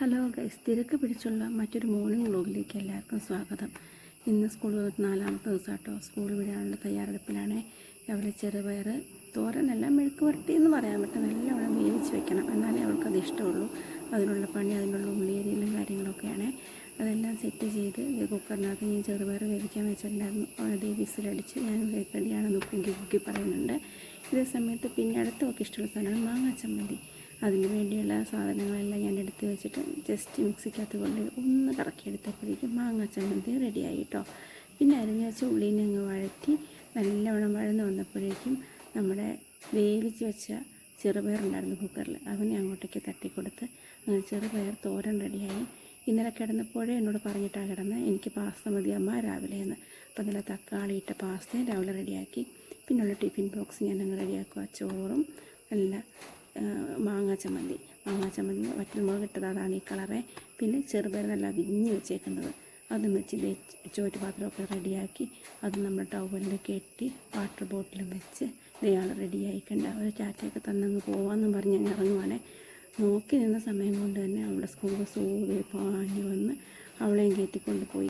Hello guys, തിരക്ക് പിടിച്ചുള്ള മറ്റൊരു morning വ്ലോഗിലേക്ക് എല്ലാവർക്കും സ്വാഗതം. ഇന്ന് സ്കൂൾ വന്നിട്ട് 4ാമത്തെ ദിവസം കേട്ടോ. സ്കൂൾ വിടാനുള്ള തയ്യാറെടുപ്പിലാണ്. അവളെ ചെറുപയർ തോരനല്ല, മെഴുക്ക് പുരട്ടി എന്ന് പറയാൻ പറ്റും, നല്ലവണ്ണം വേവിച്ച് വെക്കണം, എന്നാലേ അവൾക്കത് ഇഷ്ടമുള്ളൂ. അതിനുള്ള പണി, അതിനുള്ള ഉള്ളിയരിയിലും കാര്യങ്ങളൊക്കെയാണ്. അതെല്ലാം സെറ്റ് ചെയ്ത് കുക്കറിനകത്ത് ഞാൻ ചെറുപയർ വേവിക്കാൻ വെച്ചിട്ടുണ്ടായിരുന്നു. അതേ വിസിലടിച്ച് ഞാൻ റെഡിയാണെന്ന് കുക്കി പറയുന്നുണ്ട്. ഇതേ സമയത്ത് പിന്നെ അടുത്തൊക്കെ ഇഷ്ടമുള്ള സാധനമാണ് മാങ്ങാ ചമ്മന്തി. അതിന് വേണ്ടിയുള്ള സാധനങ്ങളെല്ലാം ഞാൻ എടുത്ത് വെച്ചിട്ട് ജസ്റ്റ് മിക്സിക്കകത്ത് കൊണ്ട് ഒന്ന് കറക്കിയെടുത്തപ്പോഴേക്കും മാങ്ങാ ചമ്മന്തി റെഡിയായി കേട്ടോ. പിന്നെ അരിഞ്ഞ് വെച്ച ഉള്ളീനെ അങ്ങ് വഴറ്റി നല്ലവണ്ണം വഴന്ന് വന്നപ്പോഴേക്കും നമ്മുടെ വേവിച്ച് വെച്ച ചെറുപയറുണ്ടായിരുന്നു കുക്കറിൽ, അവനെ അങ്ങോട്ടേക്ക് തട്ടിക്കൊടുത്ത് അങ്ങനെ ചെറുപയർ തോരൻ റെഡിയായി. ഇന്നലെ കിടന്നപ്പോഴേ എന്നോട് പറഞ്ഞിട്ടാണ് കിടന്നത്, എനിക്ക് പാസ്ത മതി അമ്മ രാവിലെ എന്ന്. അപ്പോൾ നല്ല തക്കാളി ഇട്ട പാസ്തയും രാവിലെ റെഡിയാക്കി. പിന്നുള്ള ടിഫിൻ ബോക്സ് ഞാൻ അങ്ങ് റെഡിയാക്കുക. ചോറും നല്ല മാങ്ങാ ചമ്മന്തി വറ്റൽമുളക് ഇട്ടത്, അതാണ് ഈ കളറെ. പിന്നെ ചെറുപയർ നല്ല വിരിഞ്ഞ് വെച്ചേക്കുന്നത്, അതും വെച്ച് ചോറ്റ് പാത്രമൊക്കെ റെഡിയാക്കി അത് നമ്മൾ ടവലിൽ കെട്ടി വാട്ടർ ബോട്ടിലും വെച്ച് ഇയാൾ റെഡിയായി കണ്ട ഒരു ചാറ്റയൊക്കെ തന്നങ്ങ് പോവാമെന്നും പറഞ്ഞ് ഞാൻ ഇറങ്ങുവാണേ. നോക്കി നിന്ന സമയം കൊണ്ട് തന്നെ അവളുടെ സ്കൂൾ ബസ് പാഞ്ഞ് വന്ന് അവളെയും കയറ്റിക്കൊണ്ട് പോയി.